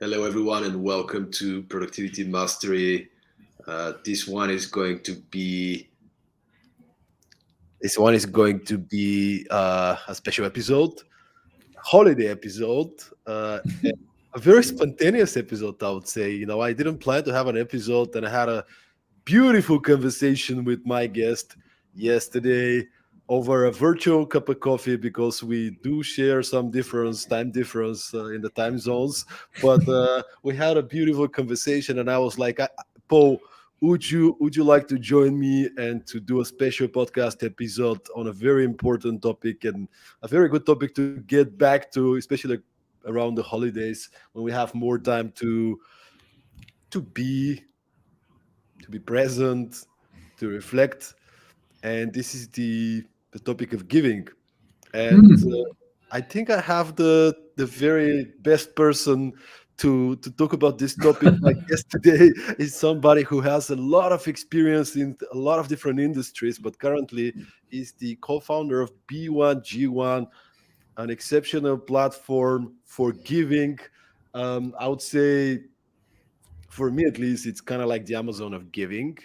Hello, everyone, and welcome to Productivity Mastery. This one is going to be a special episode, holiday episode, and a very spontaneous episode. I would say. I didn't plan to have an episode, and I had a beautiful conversation with my guest yesterday over a virtual cup of coffee because we do share some time difference in the time zones. But we had a beautiful conversation, and I was like, Paul, would you like to join me and to do a special podcast episode on a very important topic and a very good topic to get back to, especially around the holidays when we have more time to be to be present, to reflect, and this is the topic of giving. And I think I have the very best person to talk about this topic. My guest today is somebody who has a lot of experience in a lot of different industries, but currently is the co-founder of B1G1, an exceptional platform for giving. I would say, for me at least, it's kind of like the Amazon of giving.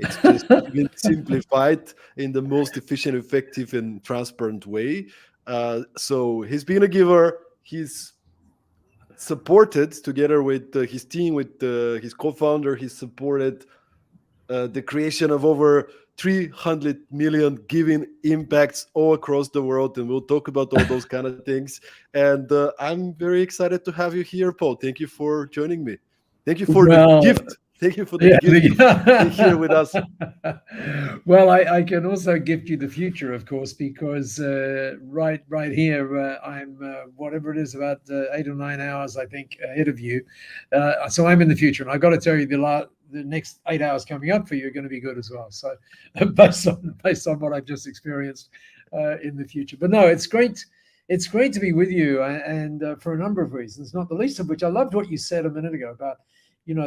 It's just giving simplified in the most efficient, effective, and transparent way. So he's been a giver. He's supported together with his team, with his co-founder. He's supported the creation of over 300 million giving impacts all across the world, and we'll talk about all those kind of things. And I'm very excited to have you here, Paul. Thank you for joining me. Thank you for the Well, gift. Thank you for the yeah. gift of being here with us. Well, I can also gift you the future, of course, because right here I'm whatever it is about 8 or 9 hours, I think, ahead of you. So I'm in the future, and I've got to tell you, the next 8 hours coming up for you are going to be good as well. So based on what I've just experienced in the future, but no, it's great. It's great to be with you, and for a number of reasons, not the least of which I loved what you said a minute ago about,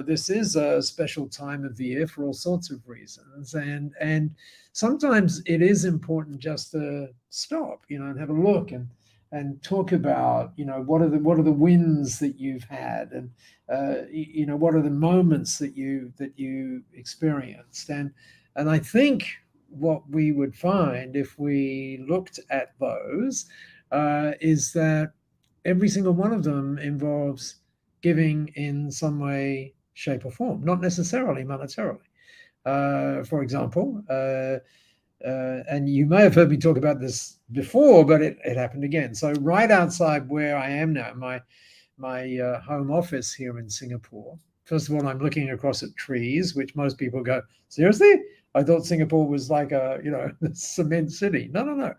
this is a special time of the year for all sorts of reasons, and sometimes it is important just to stop, and have a look and talk about, what are the wins that you've had, and what are the moments that you experienced, and I think what we would find if we looked at those is that every single one of them involves giving in some way, shape, or form, not necessarily monetarily. For example, and you may have heard me talk about this before, but it happened again. So right outside where I am now, my home office here in Singapore. First of all, I'm looking across at trees, which most people go, seriously? I thought Singapore was like a cement city. No, no, no.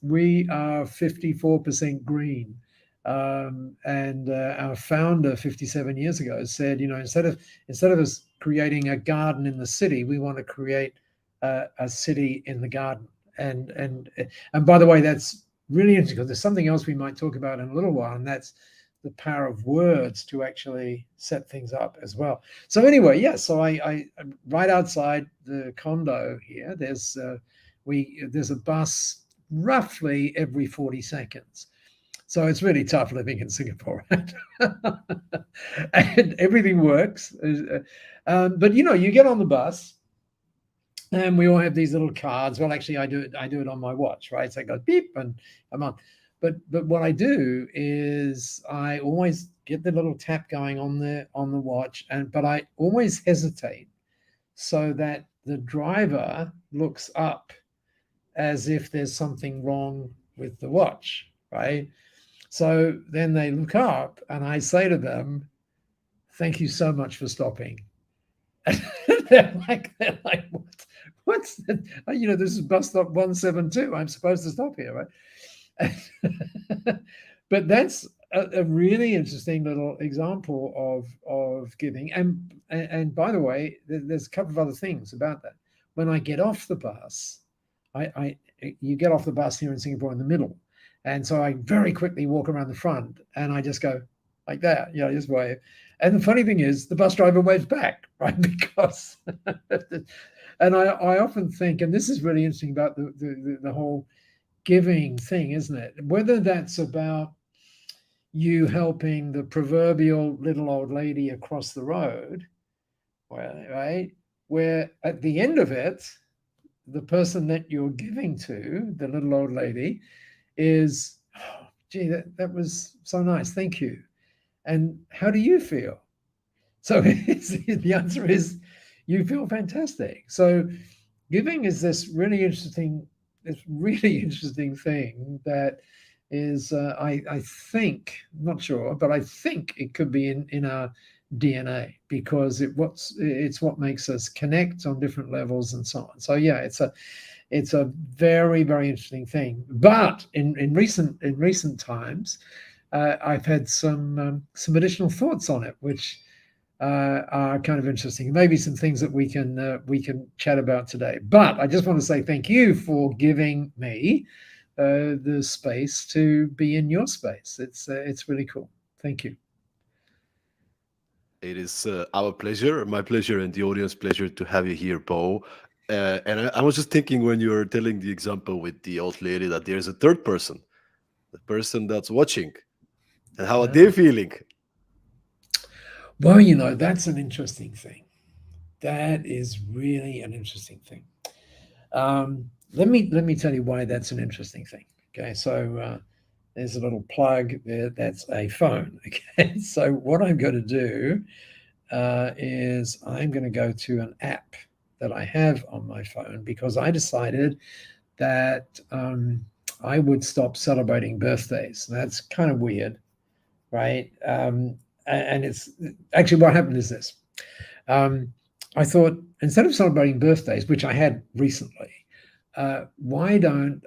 We are 54% green. And our founder 57 years ago said, instead of us creating a garden in the city, we want to create a city in the garden. And by the way, that's really interesting, because there's something else we might talk about in a little while, and that's the power of words to actually set things up as well. So anyway, yeah. So I right outside the condo here, there's a bus roughly every 40 seconds. So it's really tough living in Singapore, right? And everything works. But you get on the bus, and we all have these little cards. Well, actually, I do it on my watch, right? So it goes beep, and I'm on. But what I do is I always get the little tap going on the watch, but I always hesitate so that the driver looks up as if there's something wrong with the watch, right? So then they look up, and I say to them, "Thank you so much for stopping." And they're like, what's that? This is bus stop 172. I'm supposed to stop here, right? But that's a really interesting little example of giving. And by the way, there's a couple of other things about that. When I get off the bus, you get off the bus here in Singapore in the middle. And so I very quickly walk around the front, and I just go like that, just wave. And the funny thing is, the bus driver waves back, right? Because, and I often think, and this is really interesting about the whole giving thing, isn't it? Whether that's about, you helping the proverbial little old lady across the road, right? Where at the end of it, the person that you're giving to, the little old lady, is, oh, gee, that was so nice. Thank you. And how do you feel? So the answer is you feel fantastic. So giving is this really interesting thing that is, I think, not sure, but I think it could be in our DNA, because it's what makes us connect on different levels and so on. So yeah, it's a very, very interesting thing. But in recent times, I've had some additional thoughts on it, which are kind of interesting. Maybe some things that we can chat about today. But I just want to say thank you for giving me the space to be in your space. It's really cool. Thank you. It is our pleasure, my pleasure, and the audience pleasure to have you here, Bo. And I was just thinking when you were telling the example with the old lady that there's a third person, the person that's watching, and how are they feeling? Well, you know, that's an interesting thing. That is really an interesting thing. Let me tell you why that's an interesting thing. Okay, so there's a little plug there. That's a phone. Okay, so what I'm going to do is I'm going to go to an app that I have on my phone, because I decided that I would stop celebrating birthdays. That's kind of weird, right? And it's actually, what happened is this. I thought, instead of celebrating birthdays, which I had recently, why don't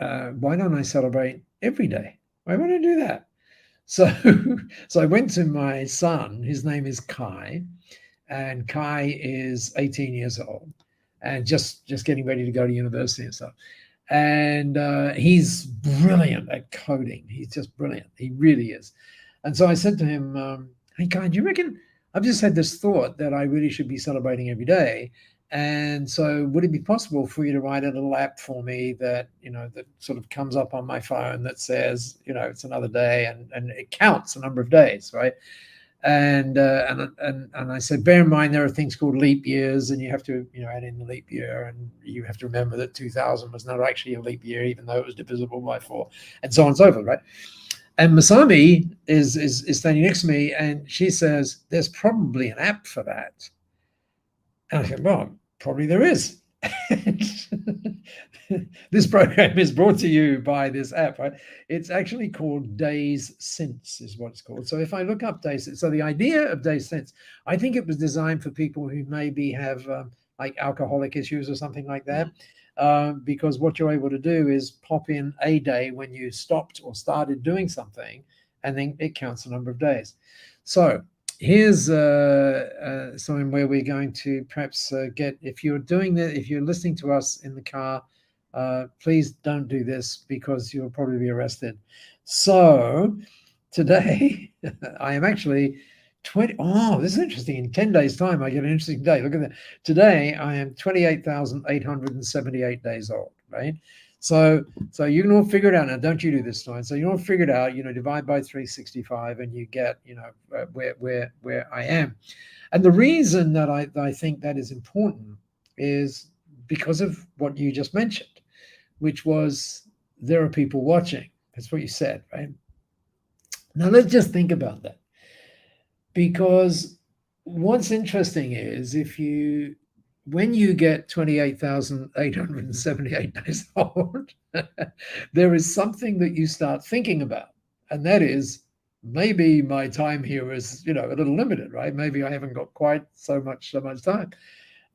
I celebrate every day? Why don't I do that? So, so I went to my son. His name is Kai, and Kai is 18 years old, and just getting ready to go to university and stuff. And he's brilliant at coding. He's just brilliant. He really is. And so I said to him, "Hey, Kai, do you reckon I've just had this thought that I really should be celebrating every day? And so would it be possible for you to write a little app for me that, that sort of comes up on my phone that says, it's another day, and it counts the number of days, right?" And I said, bear in mind, there are things called leap years, and you have to, add in the leap year, and you have to remember that 2000 was not actually a leap year, even though it was divisible by 4, and so on and so forth, right? And Masami is standing next to me, and she says, "There's probably an app for that." And I said, "Well, probably there is." This program is brought to you by this app, right? It's actually called Days Since, is what it's called. So if I look up Days Since, so the idea of Days Since, I think it was designed for people who maybe have like alcoholic issues or something like that. Because what you're able to do is pop in a day when you stopped or started doing something, and then it counts the number of days. So here's something where we're going to perhaps get, if you're doing that, if you're listening to us in the car, please don't do this, because you'll probably be arrested. So today I am actually 20. Oh, this is interesting. In 10 days time, I get an interesting day. Look at that. Today I am 28,878 days old, right? So you can all figure it out now. Don't you do this time. So you all figure it out, divide by 365, and you get, where I am. And the reason that I think that is important is because of what you just mentioned, which was, there are people watching. That's what you said, right? Now let's just think about that. Because what's interesting is, when you get 28,878 days old, there is something that you start thinking about. And that is, maybe my time here is, a little limited, right? Maybe I haven't got quite so much time.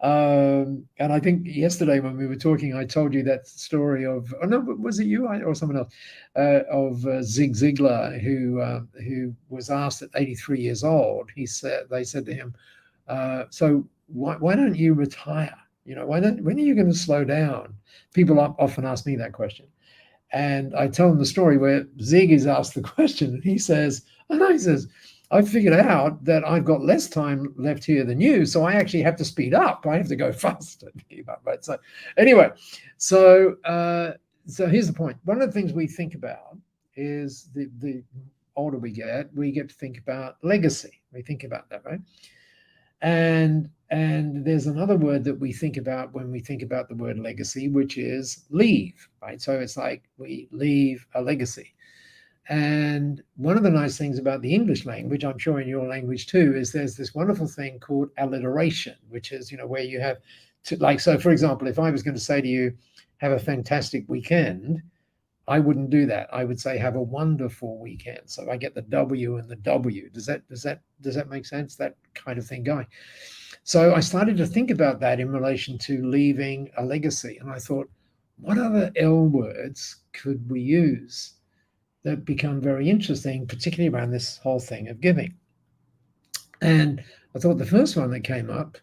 And I think yesterday when we were talking, I told you that story of, oh no, was it you or someone else, of Zig Ziglar, who was asked at 83 years old. They said to him, so why don't you retire? When are you going to slow down? People often ask me that question. And I tell them the story where Zig is asked the question, and he says, "I figured out that I've got less time left here than you, so I actually have to speed up. I have to go faster to keep up." Right. So anyway, so here's the point. One of the things we think about is the older we get to think about legacy. We think about that, right? And there's another word that we think about when we think about the word legacy, which is leave, right? So it's like we leave a legacy. And one of the nice things about the English language, I'm sure in your language too, is there's this wonderful thing called alliteration, which is, where you have to, like, so for example, if I was going to say to you, have a fantastic weekend, I wouldn't do that. I would say have a wonderful weekend. So I get the W and the W. Does that make sense? That kind of thing going. So I started to think about that in relation to leaving a legacy. And I thought, what other L words could we use that become very interesting, particularly around this whole thing of giving? And I thought the first one that came up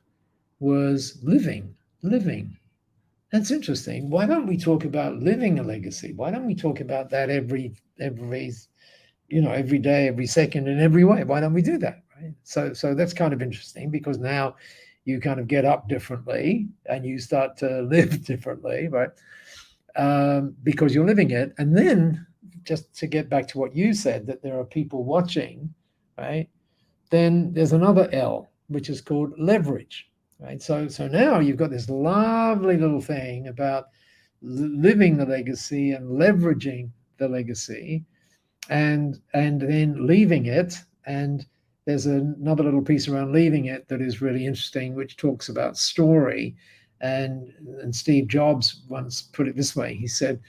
was living. That's interesting. Why don't we talk about living a legacy? Why don't we talk about that every day, every second, in every way? Why don't we do that? Right. So that's kind of interesting, because now you kind of get up differently and you start to live differently, right? Because you're living it. And then, just to get back to what you said, that there are people watching, right? Then there's another L, which is called leverage. Right. So now you've got this lovely little thing about living the legacy and leveraging the legacy, and then leaving it. And there's another little piece around leaving it that is really interesting, which talks about story. And Steve Jobs once put it this way. He said,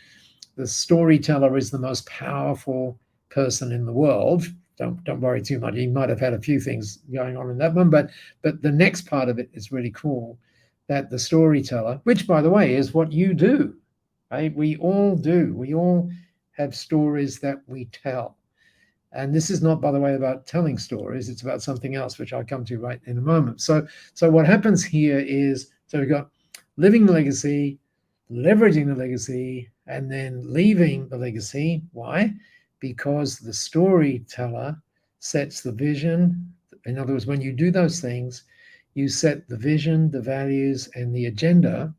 the storyteller is the most powerful person in the world. Don't worry too much. He might have had a few things going on in that one, but the next part of it is really cool. That the storyteller, which by the way is what you do, right? We all do. We all have stories that we tell. And this is not, by the way, about telling stories. It's about something else, which I'll come to right in a moment. So what happens here is, so we've got living the legacy, leveraging the legacy, and then leaving the legacy. Why? Because the storyteller sets the vision. In other words, when you do those things, you set the vision, the values, and the agenda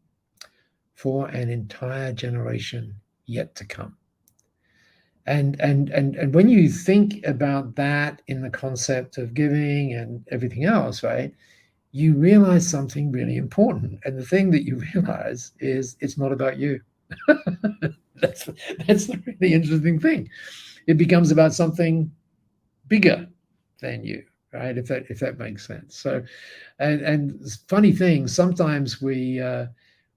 for an entire generation yet to come. And when you think about that in the concept of giving and everything else, right, you realize something really important. And the thing that you realize is it's not about you. That's the really interesting thing. It becomes about something bigger than you, right? If that makes sense. So, and funny thing, sometimes we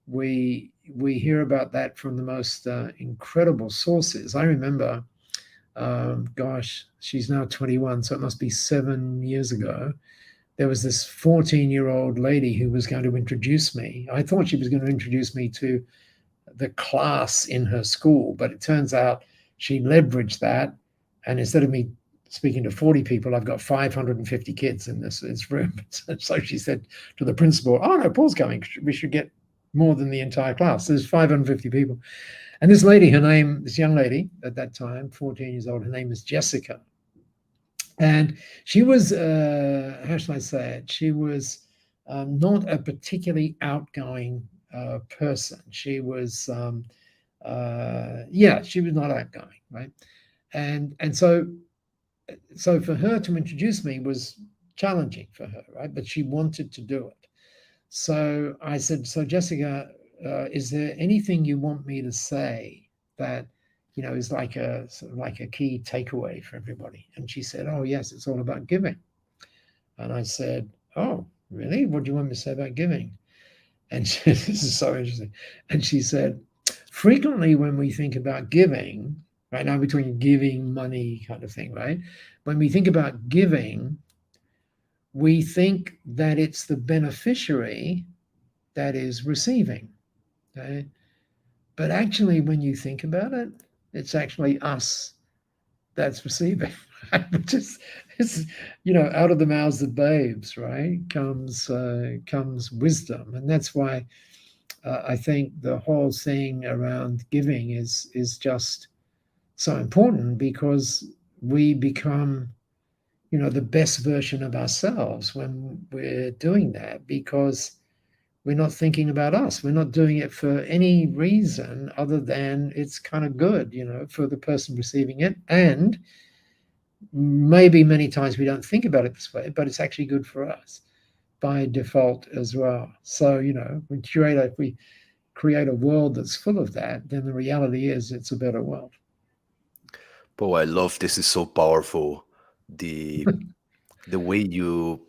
hear about that from the most incredible sources. I remember, gosh, she's now 21, so it must be 7 years ago. There was this 14-year-old lady who was going to introduce me. I thought she was going to introduce me to the class in her school, but it turns out she leveraged that, and instead of me speaking to 40 people, I've got 550 kids in this room. So she said to the principal, "Oh no, Paul's coming. We should get more than the entire class." There's 550 people, and this young lady at that time, 14 years old, her name is Jessica, and she was, how should I say it? She was not a particularly outgoing person. She was, she was not outgoing, right? And so for her to introduce me was challenging for her, right? But she wanted to do it. So I said, "So Jessica, is there anything you want me to say that, is like a key takeaway for everybody?" And she said, "Oh yes, it's all about giving." And I said, "Oh, really? What do you want me to say about giving?" And this is so interesting. And she said, "Frequently when we think about giving, right now between giving money kind of thing, right? When we think about giving, we think that it's the beneficiary that is receiving, okay? But actually, when you think about it, it's actually us that's receiving, right? Which is, out of the mouths of babes, right, comes wisdom. And that's why I think the whole thing around giving is just so important, because we become, the best version of ourselves when we're doing that, because we're not thinking about us. We're not doing it for any reason other than it's kind of good, for the person receiving it. And maybe many times we don't think about it this way, but it's actually good for us by default as well. So, if we create a world that's full of that, then the reality is it's a better world. Oh, I love this. Is so powerful. The way you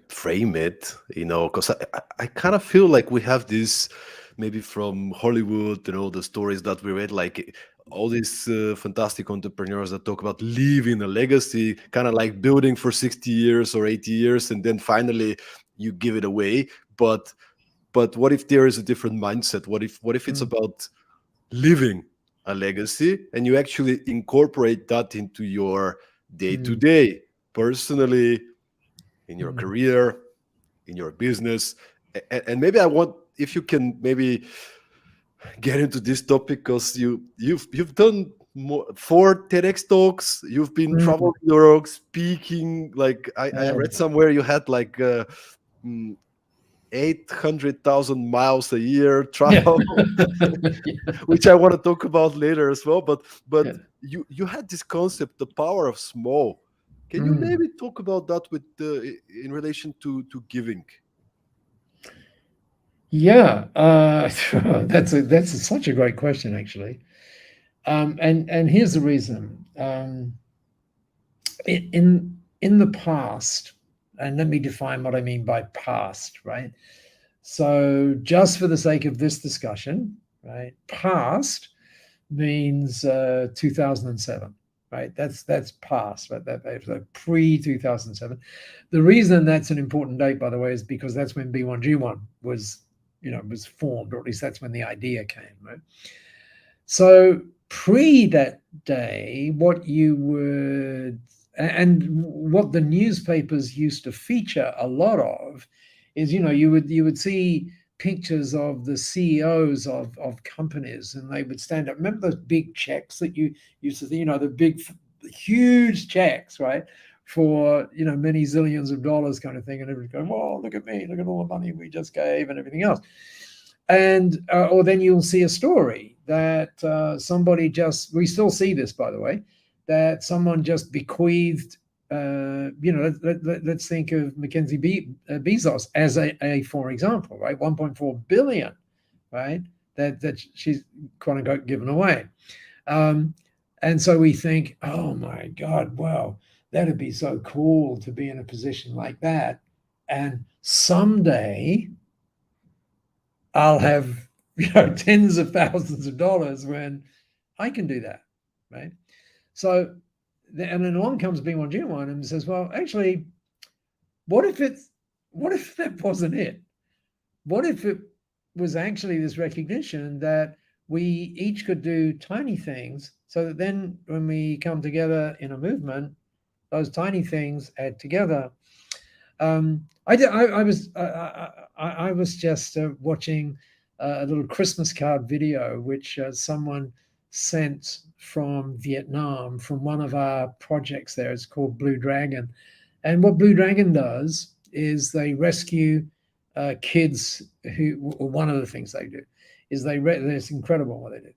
frame it, because I kind of feel like we have this maybe from Hollywood, the stories that we read, like all these fantastic entrepreneurs that talk about leaving a legacy, kind of like building for 60 years or 80 years, and then finally you give it away. But what if there is a different mindset? What if it's Mm, about living a legacy and you actually incorporate that into your day to mm, day, personally, in your mm, career, in your business. And maybe I want, if you can maybe get into this topic, because you've done four TEDx talks, you've been mm. traveling Europe, speaking, like I Yeah. read somewhere you had like mm, 800,000 miles a year Yeah. travel, which I want to talk about later as well. But Yeah. you had this concept, the power of small. Can you Mm. maybe talk about that with in relation to giving? Yeah, that's such a great question, actually. And here's the reason. In the past, and let me define what I mean by past, right? So, just for the sake of this discussion, right? Past means 2007, right? That's past, right? That's like pre 2007. The reason that's an important date, by the way, is because that's when B1G1 was formed, or at least that's when the idea came, right? So pre that day, what you would and what the newspapers used to feature a lot of is, you would see pictures of the CEOs of companies, and they would stand up. Remember those big checks that you used to see, the big, huge checks, right? For many zillions of dollars, kind of thing, and everyone's going, "Whoa, look at me! Look at all the money we just gave," and everything else. And or then you'll see a story that somebody we still see this, by the way, that someone just bequeathed. Let's think of Mackenzie Bezos as a for example, right? 1.4 billion, right? That she's quote unquote given away. Um, and so we think, oh my God, wow, that'd be so cool to be in a position like that. And someday I'll have tens of thousands of dollars when I can do that, right? So, and then along comes B1G1 and says, well, actually, what if that wasn't it? What if it was actually this recognition that we each could do tiny things, so that then when we come together in a movement, those tiny things add together. I was just watching a little Christmas card video which someone sent from Vietnam from one of our projects there. It's called Blue Dragon, and what Blue Dragon does is they rescue kids who. One of the things they do is it's incredible what they do.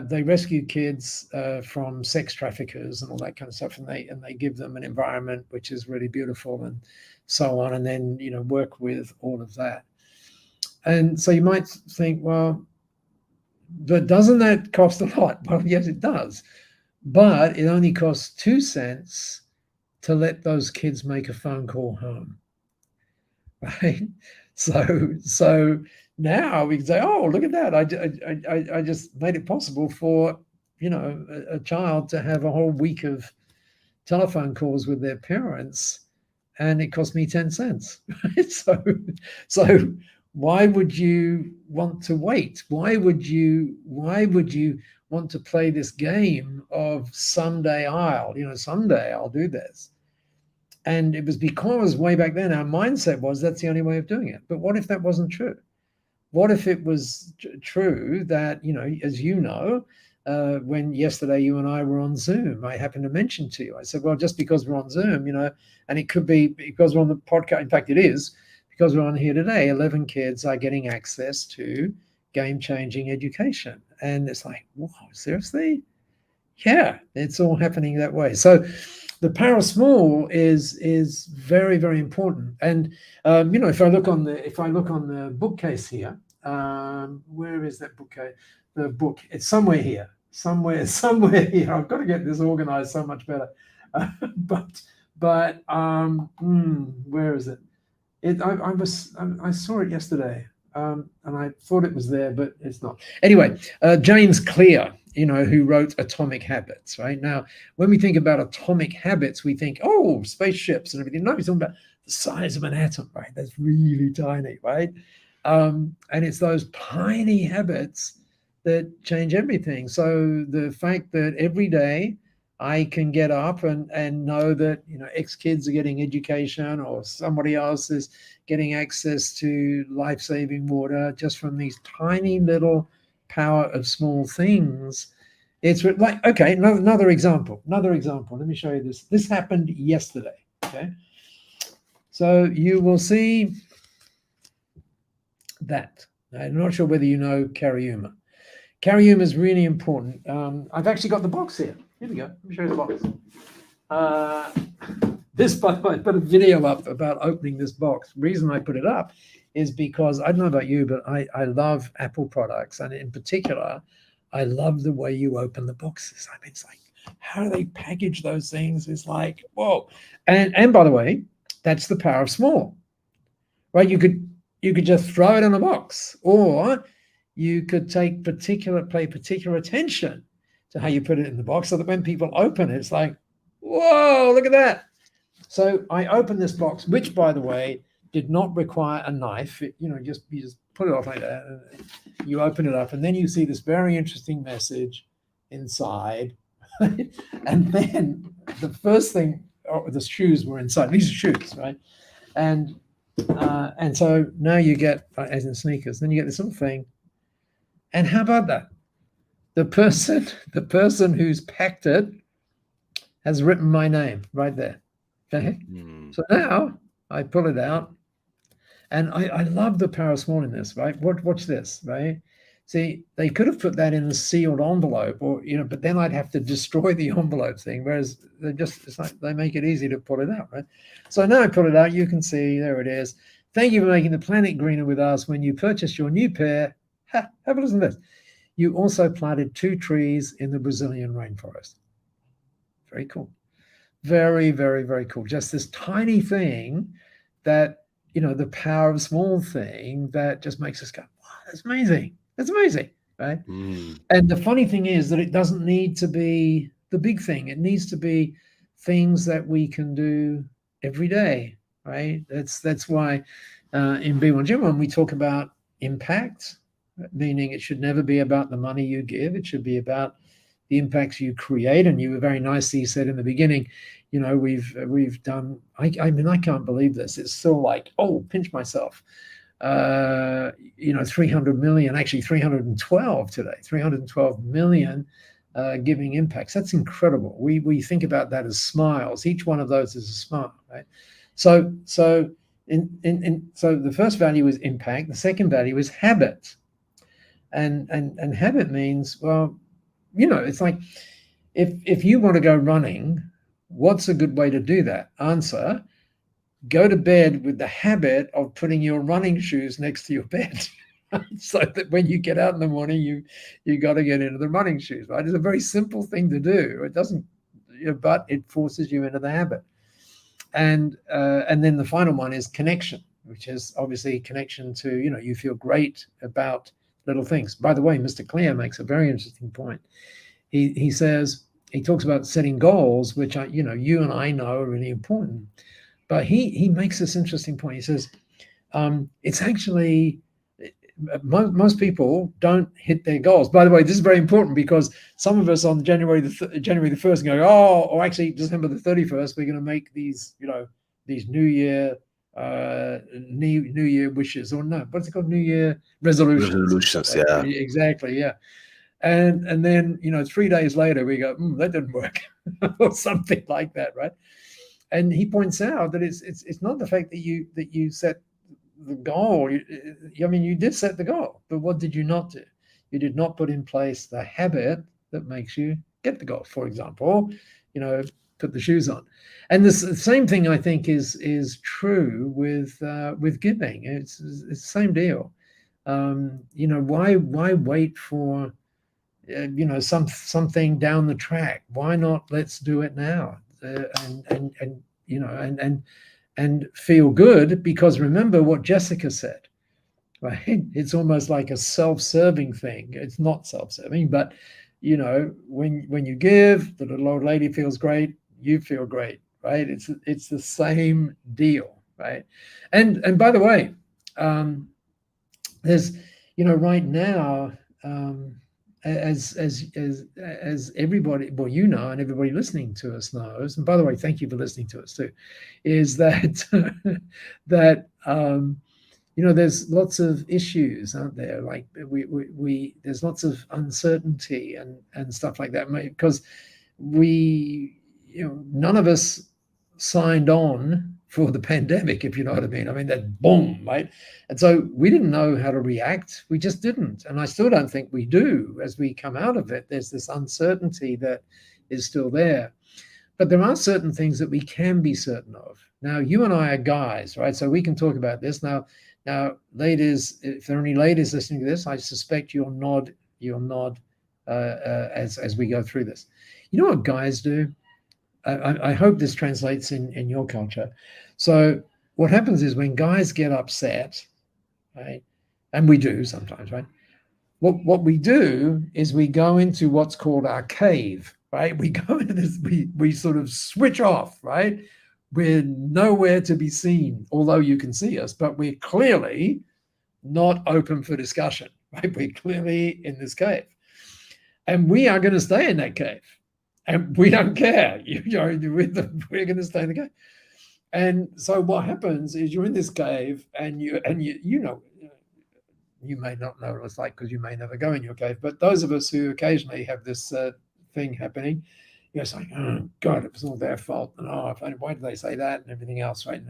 They rescue kids from sex traffickers and all that kind of stuff, and they give them an environment which is really beautiful and so on, and then work with all of that. And so you might think, well, but doesn't that cost a lot? Well, yes, it does, but it only costs 2 cents to let those kids make a phone call home, right? So now we can say, oh, look at that! I just made it possible for a child to have a whole week of telephone calls with their parents, and it cost me 10 cents. Right? So why would you want to wait? Why would you want to play this game of someday someday I'll do this? And it was because way back then our mindset was that's the only way of doing it. But what if that wasn't true? What if it was true that, as when yesterday you and I were on Zoom, I happened to mention to you, I said, well, just because we're on Zoom, and it could be because we're on the podcast. In fact, it is because we're on here today. 11 kids are getting access to game changing education. And it's like, wow, seriously? Yeah, it's all happening that way. So the power of small is very, very important. And if I look on the bookcase here, where is that bookcase? The book, it's somewhere here, somewhere here. I've got to get this organized so much better. Where is it? I saw it yesterday, and I thought it was there, but it's not. Anyway, James Clear, who wrote Atomic Habits, right? Now, when we think about atomic habits, we think, oh, spaceships and everything. No, he's talking about the size of an atom, right? That's really tiny, right? And it's those tiny habits that change everything. So the fact that every day I can get up and know that X kids are getting education, or somebody else is getting access to life-saving water just from these tiny little power of small things. It's like, okay, another example. Let me show you this. This happened yesterday. Okay, so you will see that. I'm not sure whether you know Cariuma. Cariuma is really important. I've actually got the box here. Here we go. Let me show you the box. This, by the way, I put a video up about opening this box. The reason I put it up is because I don't know about you, but I love Apple products. And in particular, I love the way you open the boxes. I mean, it's like, how do they package those things? It's like, whoa. And by the way, that's the power of small, right? You could just throw it in a box, or you could pay particular attention to how you put it in the box, so that when people open it, it's like, whoa, look at that. So I opened this box, which, by the way, did not require a knife. You just put it off like that. And you open it up, and then you see this very interesting message inside. And then the first thing, the shoes were inside. These are shoes, right? And so now you get, as in sneakers, then you get this little thing. And how about that? The person who's packed it has written my name right there. Okay. Mm-hmm. So now I pull it out, and I love the power of small in this, right? Watch this, right? See, they could have put that in a sealed envelope, or but then I'd have to destroy the envelope thing. Whereas they make it easy to pull it out, right? So now I pull it out. You can see there it is. Thank you for making the planet greener with us. When you purchase your new pair, have a listen to this. You also planted 2 trees in the Brazilian rainforest. Very cool. Very, very, very cool. Just this tiny thing that, the power of small thing that just makes us go, wow, that's amazing. That's amazing, right? Mm. And the funny thing is that it doesn't need to be the big thing. It needs to be things that we can do every day, right? That's why in B1G1 we talk about impact, meaning it should never be about the money you give. It should be about the impacts you create. And you were very nicely said in the beginning, we've done, I mean, I can't believe this. It's still like, oh, pinch myself. 300 million, actually 312 today, 312 million giving impacts. That's incredible. We think about that as smiles. Each one of those is a smile, right? So the first value is impact. The second value is habit. And habit means, well, it's like, if you want to go running, what's a good way to do that? Answer: go to bed with the habit of putting your running shoes next to your bed, so that when you get out in the morning, you got to get into the running shoes, right? It's a very simple thing to do. It doesn't, but it forces you into the habit. And then the final one is connection, which is obviously connection to, you feel great about little things. By the way, Mr. Clear makes a very interesting point. He says, he talks about setting goals, which you and I know are really important. But he makes this interesting point. He says, it's actually, most people don't hit their goals. By the way, this is very important, because some of us on January the 1st go, or actually December the 31st, we're going to make these, these New Year wishes, or no, what's it called? New Year resolutions. Yeah. Exactly. Yeah. And then, 3 days later we go, that didn't work, or something like that, right? And he points out that it's not the fact that you set the goal. I mean, you did set the goal, but what did you not do? You did not put in place the habit that makes you get the golf, for example, or, you know, put the shoes on. And the same thing I think is true with giving. It's the same deal. You know, why wait for you know, something down the track? Why not let's do it now, and you know, and feel good? Because remember what Jessica said, right? It's almost like a self-serving thing. It's not self-serving, but you know, when you give, the little old lady feels great, you feel great, right? It's the same deal, right? And by the way, there's, you know, right now, as everybody, well, you know, and everybody listening to us knows, and by the way, thank you for listening to us too, is that that you know, there's lots of issues, aren't there? Like we there's lots of uncertainty and stuff like that, because we, you know, none of us signed on for the pandemic, if you know what I mean. I mean, that boom, right? And so we didn't know how to react. We just didn't. And I still don't think we do as we come out of it. There's this uncertainty that is still there. But there are certain things that we can be certain of. Now, you and I are guys, right? So we can talk about this. Now, ladies, if there are any ladies listening to this, I suspect you'll nod as we go through this. You know what guys do? I hope this translates in your culture. So what happens is when guys get upset, right, and we do sometimes, right? What we do is we go into what's called our cave, right? We go into this, we sort of switch off, right? We're nowhere to be seen, although you can see us, but we're clearly not open for discussion, right? We're clearly in this cave. And we are going to stay in that cave. And we don't care. We're going to stay in the cave. And so what happens is you're in this cave, and you know, you may not know what it's like because you may never go in your cave. But those of us who occasionally have this thing happening, you're saying, "Oh God, it was all their fault," and "Oh, why did they say that?" and everything else, right?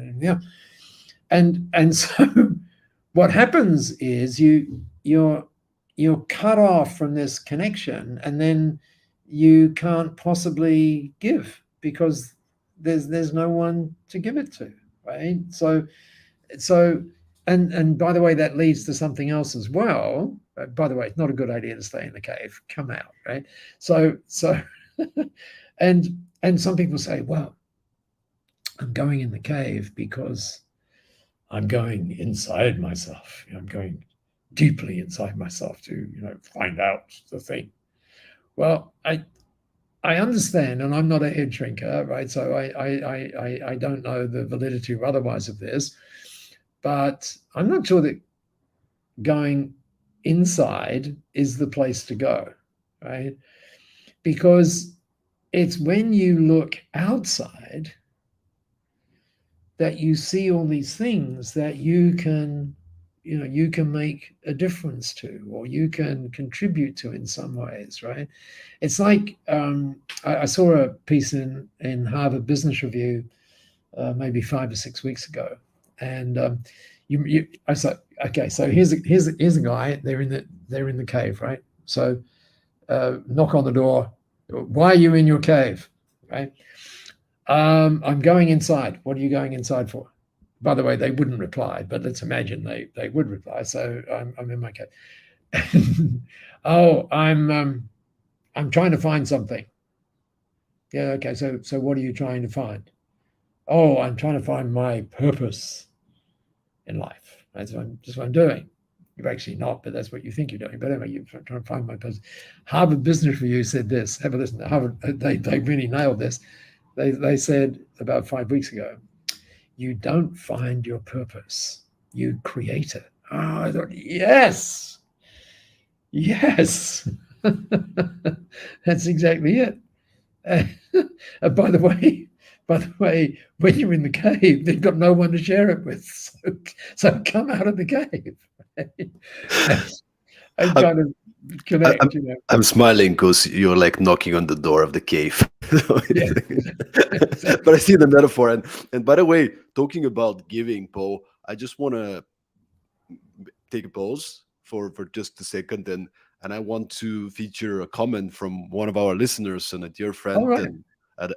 And so what happens is you're cut off from this connection, and then you can't possibly give because there's no one to give it to, right? So and by the way, that leads to something else as well. By the way, it's not a good idea to stay in the cave. Come out, right? So and some people say, well, I'm going in the cave because I'm going inside myself. I'm going deeply inside myself to, you know, find out the thing. Well, I understand, and I'm not a head shrinker, right? So I don't know the validity or otherwise of this, but I'm not sure that going inside is the place to go, right? Because it's when you look outside that you see all these things that you can make a difference to, or you can contribute to in some ways, right? It's like I saw a piece in Harvard Business Review maybe 5 or 6 weeks ago, and I said, okay, so here's a guy. They're in the cave, right? So knock on the door. Why are you in your cave, right? I'm going inside. What are you going inside for? By the way, they wouldn't reply, but let's imagine they would reply. So I'm in my cave. Oh, I'm trying to find something. Yeah, okay. So what are you trying to find? Oh, I'm trying to find my purpose in life. That's what I'm doing. You're actually not, but that's what you think you're doing. But anyway, you're trying to find my purpose. Harvard Business Review said this. Have a listen. Harvard, they really nailed this. They said about 5 weeks ago, you don't find your purpose, you create it. Oh, I thought, yes. That's exactly it. By the way, when you're in the cave, they've got no one to share it with. So come out of the cave. And kind of connect. I'm smiling because you're like knocking on the door of the cave. Yeah. But I see the metaphor. And by the way, talking about giving, Paul, I just want to take a pause for just a second and and I want to feature a comment from one of our listeners and a dear All friend right.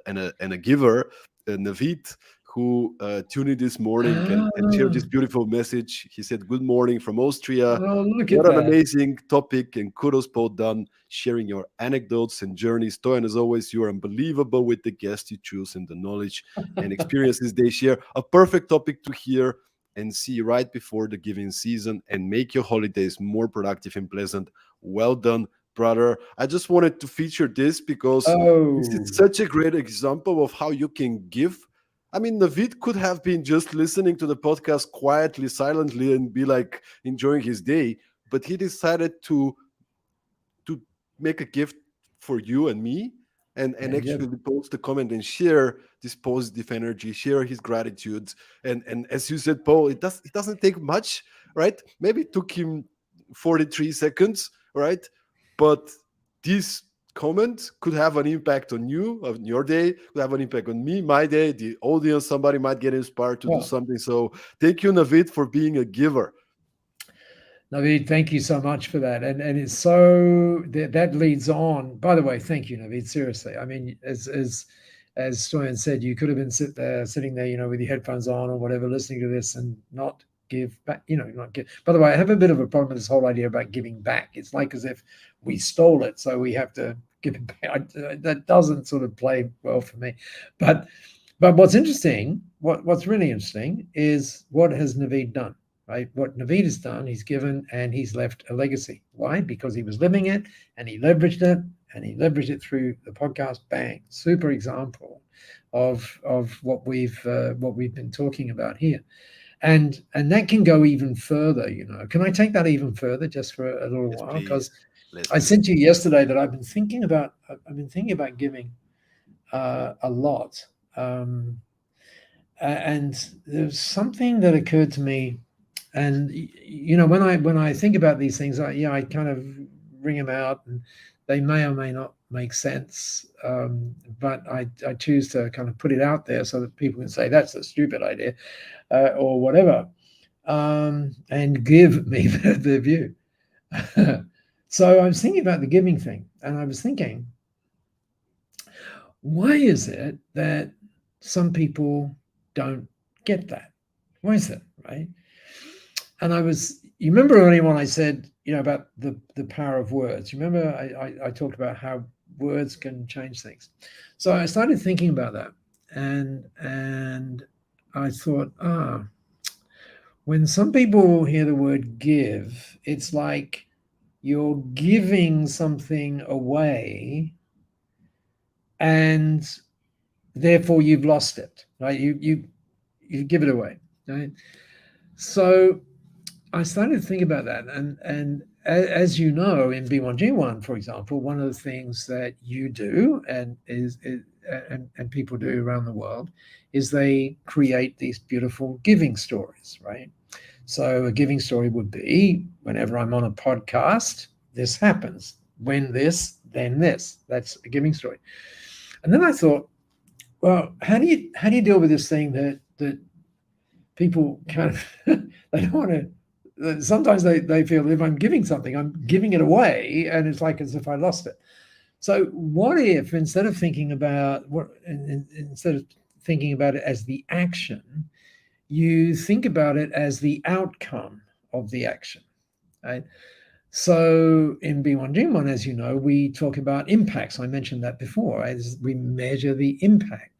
and a giver, Navid, who tuned in this morning and shared Ah, this beautiful message. He said, "Good morning from Austria. oh, look at What an that. amazing topic, and kudos, Paul Dunn, sharing your anecdotes and journeys. Toyan, as always, you are unbelievable with the guests you choose and the knowledge and experiences they share. A perfect topic to hear and see right before the giving season, and make your holidays more productive and pleasant. Well done, brother." I just wanted to feature this because this Oh, is such a great example of how you can give. I mean, Navid could have been just listening to the podcast quietly, silently, and be like enjoying his day, but he decided to make a gift for you and me, and and yet, actually post a comment and share this positive energy, share his gratitude. And as you said, Paul, it doesn't take much, right? Maybe it took him 43 seconds, right? But this comment could have an impact on you, on your day, could have an impact on me, my day, the audience. Somebody might get inspired to do well, something. So thank you, Navid, for being a giver. Naveed, thank you so much for that. And it's so that leads on. By the way, thank you, Naveed. Seriously, I mean, as Stoyan said, you could have been sitting there, with your headphones on or whatever, listening to this and not give back, not give. By the way, I have a bit of a problem with this whole idea about giving back. It's like as if we stole it, so we have to give it back. That doesn't sort of play well for me. But what's interesting, what's really interesting is what has Naveed done, right? What Naveed has done, he's given and he's left a legacy. Why? Because he was living it and he leveraged it and he leveraged it through the podcast. Bang, super example of what we've been talking about here, and that can go even further. Can I take that even further just for a little Yes, while? please. Because Let's I do it. sent you yesterday that I've been thinking about giving a lot. And there's something that occurred to me, and when I think about these things, I kind of ring them out, and they may or may not make sense, but I choose to kind of put it out there so that people can say that's a stupid idea, or whatever, and give me their view. So I was thinking about the giving thing, and I was thinking, why is it that some people don't get that? Why is that, right? And you remember earlier when I said, about the power of words. You remember I talked about how words can change things. So I started thinking about that, and I thought, when some people hear the word give, it's like you're giving something away, and therefore you've lost it, right? You give it away, right? So I started to think about that, and as you know, in B1G1, for example, one of the things that you do and people do around the world is they create these beautiful giving stories, right? So a giving story would be, whenever I'm on a podcast, this happens. When this, then this. That's a giving story. And then I thought, well, how do you deal with this thing that people kind of they don't want to, sometimes they feel if I'm giving something, I'm giving it away, and it's like as if I lost it. So what if instead of thinking about it as the action, you think about it as the outcome of the action, right? So in B1G1, as you know, we talk about impacts. I mentioned that before, as we measure the impact.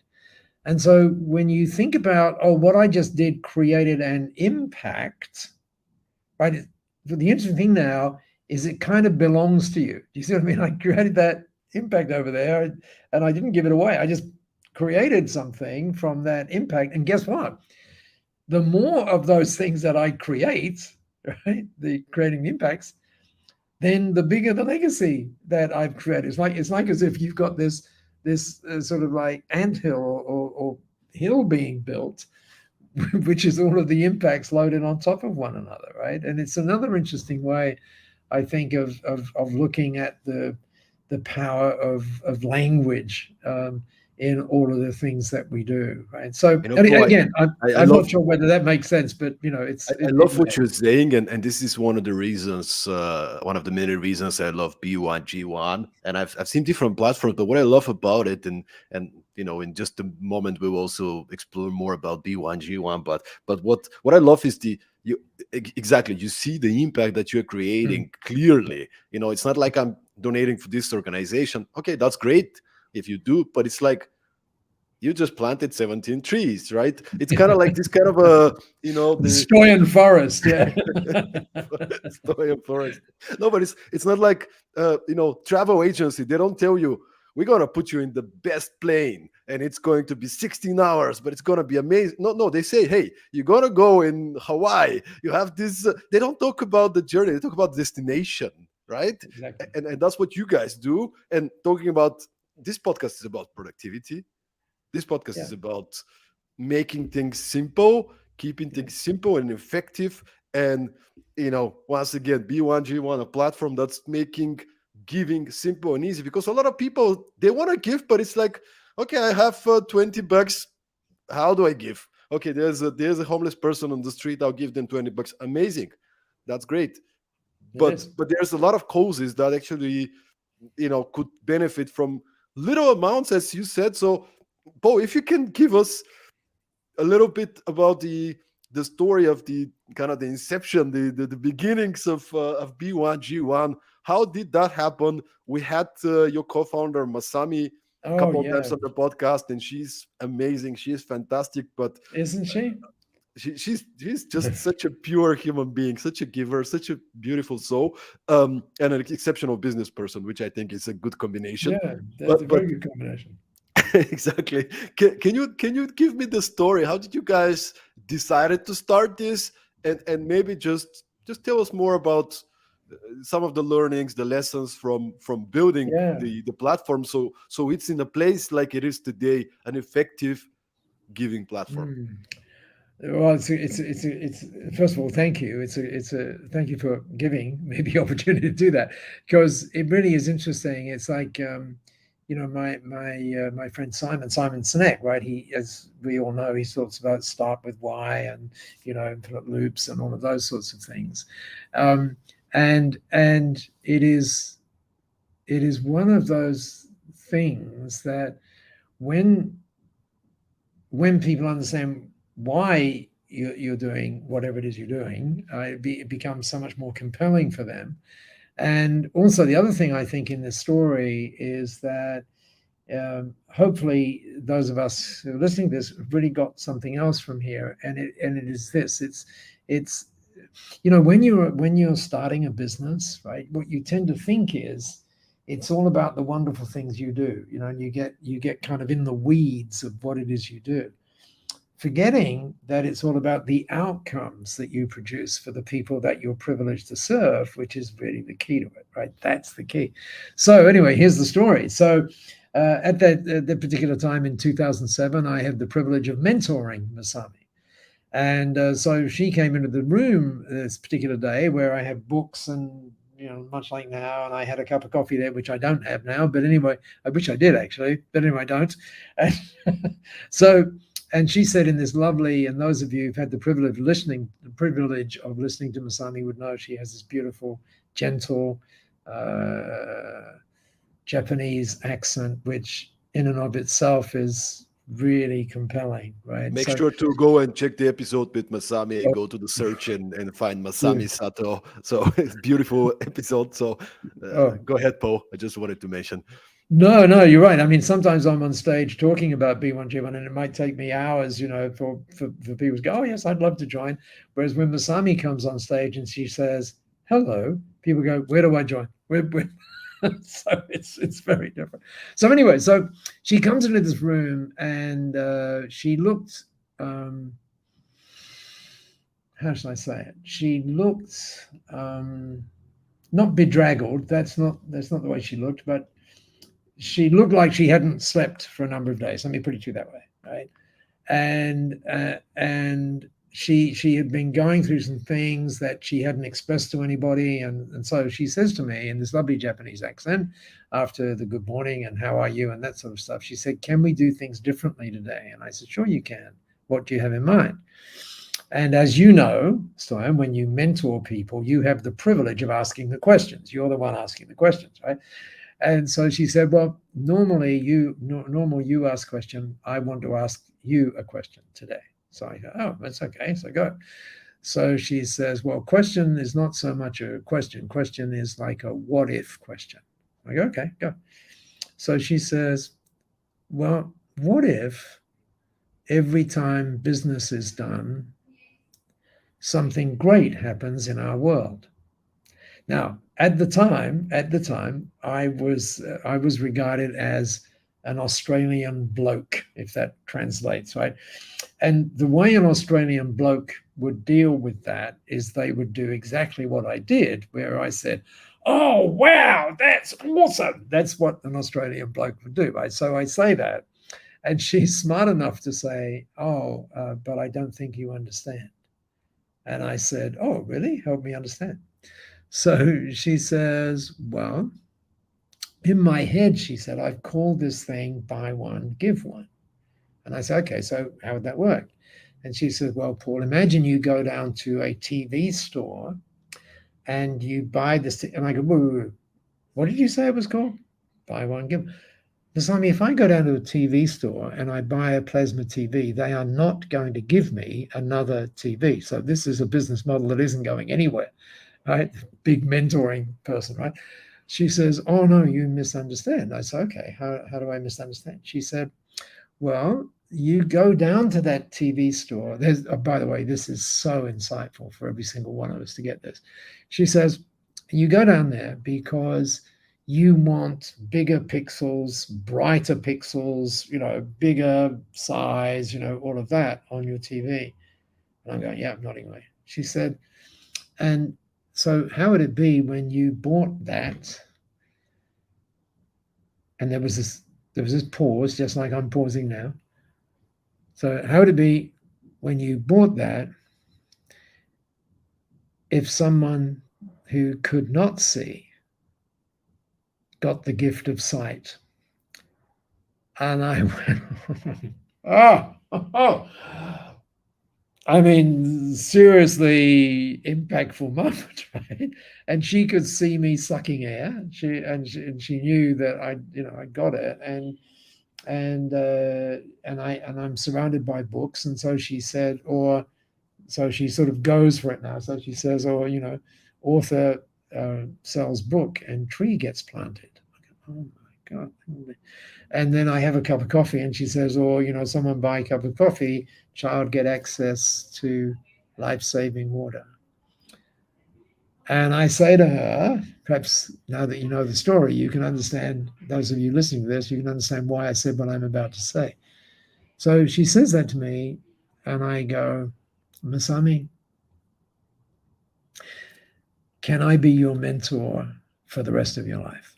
And so when you think about, what I just did created an impact, right? The interesting thing now is it kind of belongs to you. Do you see what I mean? I created that impact over there and I didn't give it away. I just created something from that impact. And guess what? The more of those things that I create, right? The creating the impacts, then the bigger the legacy that I've created. It's like as if you've got this sort of like anthill or hill being built, which is all of the impacts loaded on top of one another, right? And it's another interesting way, I think, of looking at the power of language. in all of the things that we do, right? So Paul, again, I I'm not love sure whether that makes sense, but I love what you're saying, and this is one of the reasons, one of the many reasons I love B1G1, and I've seen different platforms, but what I love about it, and in just a moment we'll also explore more about B1G1, but what I love is exactly, you see the impact that you're creating clearly. It's not like I'm donating for this organization. Okay, that's great if you do, but it's like you just planted 17 trees, right? It's kind of like this kind of a, the the Stoyan forest, yeah. story of forest. No, but it's not like travel agency. They don't tell you we're gonna put you in the best plane and it's going to be 16 hours, but it's gonna be amazing. No, they say, hey, you're gonna go in Hawaii. You have this. They don't talk about the journey. They talk about destination, right? Exactly. And that's what you guys do. And talking about this podcast is about productivity. This podcast Yeah. is about making things simple, keeping Yeah. things simple and effective. And, once again, B1G1, a platform that's making giving simple and easy, because a lot of people, they want to give, but it's like, okay, I have $20. How do I give? Okay, there's a homeless person on the street. I'll give them $20. Amazing. That's great. It But is. there's a lot of causes that actually, could benefit from little amounts, as you said. So, Paul, if you can give us a little bit about the story of the kind of the inception, the beginnings of B1G1. How did that happen? We had your co-founder Masami a Oh, couple of yeah. times on the podcast, and she's amazing. She is fantastic, but Isn't she? she's just such a pure human being, such a giver, such a beautiful soul, and an exceptional business person, which I think is a good combination. Yeah, that's a But very good combination. exactly. Can you give me the story? How did you guys decided to start this, and maybe just tell us more about some of the learnings, the lessons from building Yeah. the platform, so it's in a place like it is today, an effective giving platform. Mm. Well, it's first of all, thank you. It's a thank you for giving me the opportunity to do that, because it really is interesting. It's like my friend Simon Sinek, right? He, as we all know, he talks about start with why, and infinite loops and all of those sorts of things, and it is one of those things that when people understand why you're doing whatever it is you're doing, it becomes so much more compelling for them. And also, the other thing I think in this story is that hopefully those of us who are listening to this have really got something else from here, and it is this. It's when you're starting a business, right? What you tend to think is it's all about the wonderful things you do, and you get kind of in the weeds of what it is you do, forgetting that it's all about the outcomes that you produce for the people that you're privileged to serve, which is really the key to it, right? That's the key. So anyway, here's the story. So at that particular time in 2007, I had the privilege of mentoring Masami. And so she came into the room this particular day where I have books and, much like now, and I had a cup of coffee there, which I don't have now. But anyway, I wish I did actually, but anyway, I don't. And so, and she said in this lovely, and those of you who've had the privilege of listening to Masami would know she has this beautiful, gentle Japanese accent, which in and of itself is really compelling, right? Make So, sure to go and check the episode with Masami, oh, go to the search and find yeah. Masami Sato. So it's beautiful episode. So Oh, go ahead, Paul. I just wanted to mention. no, you're right. I mean, sometimes I'm on stage talking about B1G1, and it might take me hours, for people to go, oh, yes, I'd love to join. Whereas when Masami comes on stage and she says, hello, people go, where do I join? Where? So it's very different. So anyway, so she comes into this room and she looked, how should I say it? She looked not bedraggled. That's not the way she looked, but she looked like she hadn't slept for a number of days. Let me put it to you that way, right? And she had been going through some things that she hadn't expressed to anybody, and so she says to me in this lovely Japanese accent, after the good morning and how are you and that sort of stuff, she said, can we do things differently today? And I said, sure you can. What do you have in mind? And as you know, Stoyan, when you mentor people, you have the privilege of asking the questions. You're the one asking the questions, right? And so she said, well, normally you ask a question. I want to ask you a question today. So I go, oh, that's okay. So go. So she says, well, question is not so much a question. Question is like a what if question. I go, okay, go. So she says, well, what if every time business is done, something great happens in our world? Now, at the time, I was regarded as an Australian bloke, if that translates, right? And the way an Australian bloke would deal with that is they would do exactly what I did, where I said, oh, wow, that's awesome. That's what an Australian bloke would do, right? So I say that, and she's smart enough to say, oh, but I don't think you understand. And I said, oh, really? Help me understand. So she says, well, in my head, she said, I've called this thing buy one, give one. And I said, okay, so how would that work? And she said, well, Paul, imagine you go down to a TV store and you buy this. And I go, whoa, whoa, whoa. What did you say it was called? Buy one, give one. Because if I go down to a TV store and I buy a plasma TV, they are not going to give me another TV. So this is a business model that isn't going anywhere, right? Big mentoring person, right? She says, oh, no, you misunderstand. I said, okay, how do I misunderstand? She said, well, you go down to that TV store. There's, oh, by the way, this is so insightful for every single one of us to get this. She says, you go down there because you want bigger pixels, brighter pixels, bigger size, all of that on your TV. And I'm going, yeah, I'm nodding away. She said, and so how would it be when you bought that? And there was this pause, just like I'm pausing now. So how would it be when you bought that if someone who could not see got the gift of sight? And I went, oh, I mean, seriously impactful moment, right? And she could see me sucking air. She knew that I got it, and I'm surrounded by books, and so she said, so she sort of goes for it now. So she says, author sells book and tree gets planted. I go, oh my God. And then I have a cup of coffee and she says, someone buy a cup of coffee, child get access to life-saving water. And I say to her, perhaps now that you know the story, you can understand, those of you listening to this, you can understand why I said what I'm about to say. So she says that to me and I go, Masami, can I be your mentor for the rest of your life?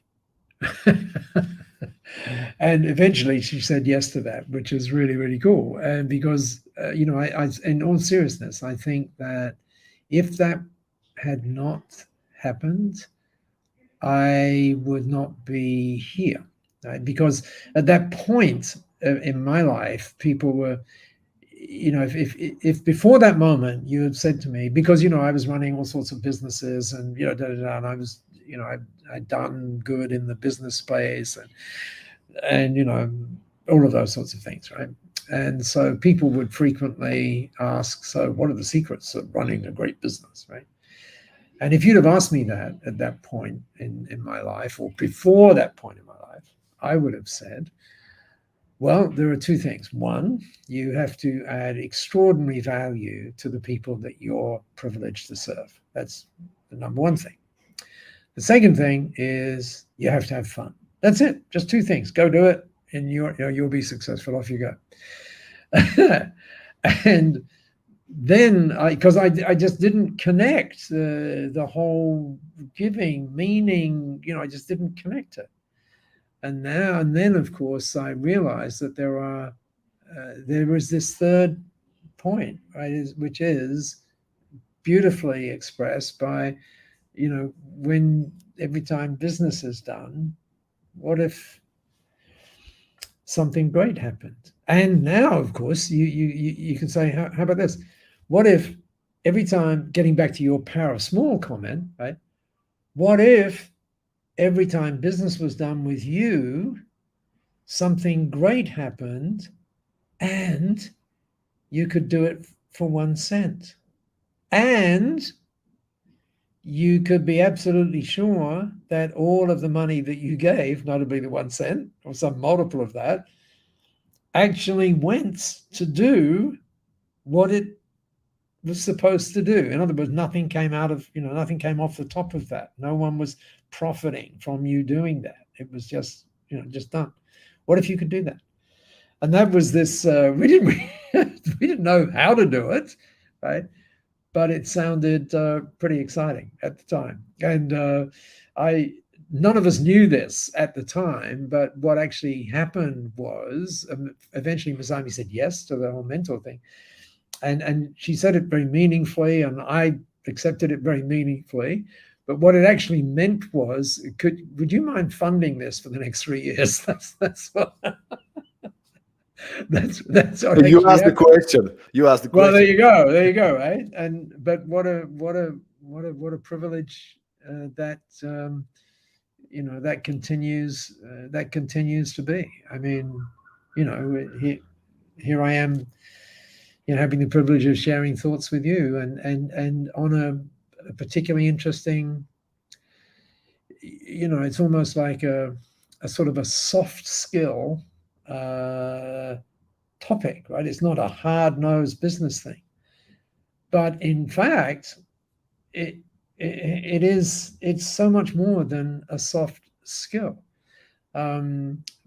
And eventually she said yes to that, which is really, really cool. And because, I, in all seriousness, I think that if that had not happened, I would not be here. Right? Because at that point in my life, people were, if before that moment you had said to me, because, I was running all sorts of businesses and, and I was, I'd done good in the business space and all of those sorts of things, right? And so people would frequently ask, so what are the secrets of running a great business, right? And if you'd have asked me that at that point in my life, or before that point in my life, I would have said, well, there are two things. One, you have to add extraordinary value to the people that you're privileged to serve. That's the number one thing. The second thing is you have to have fun. That's it. Just two things. Go do it, and you'll be successful. Off you go. And then, because I just didn't connect the whole giving meaning. I just didn't connect it. And then, of course, I realized that there is this third point, right? Which is beautifully expressed by, when every time business is done, what if something great happened? And now, of course, you can say, how about this? What if every time, getting back to your power of small comment, right? What if every time business was done with you, something great happened and you could do it for 1 cent? And you could be absolutely sure that all of the money that you gave, notably the 1 cent or some multiple of that, actually went to do what it was supposed to do. In other words, nothing came off the top of that. No one was profiting from you doing that. It was just done. What if you could do that? And that was this. We didn't know how to do it, right? But it sounded pretty exciting at the time. And none of us knew this at the time, but what actually happened was eventually Masami said yes to the whole mentor thing. And she said it very meaningfully, and I accepted it very meaningfully. But what it actually meant was, would you mind funding this for the next 3 years? That's what. That's what you asked the question. You asked the question. Well, there you go, right? But what a privilege that that continues to be. I mean, here I am, having the privilege of sharing thoughts with you, and on a particularly interesting. It's almost like a sort of a soft skill topic, right? It's not a hard-nosed business thing, but in fact, it's so much more than a soft skill.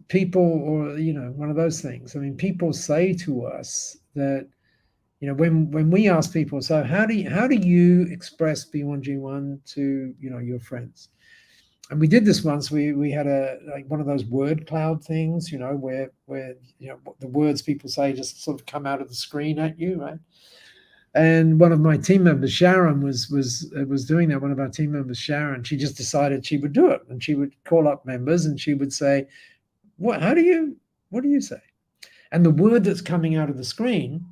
People, or one of those things. I mean, people say to us that when we ask people, so how do you express B1G1 to your friends? And we did this once. We had one of those word cloud things, where the words people say just sort of come out of the screen at you, right? And one of my team members, Sharon, was doing that. One of our team members, Sharon, she just decided she would do it, and she would call up members and she would say, what do you say? And the word that's coming out of the screen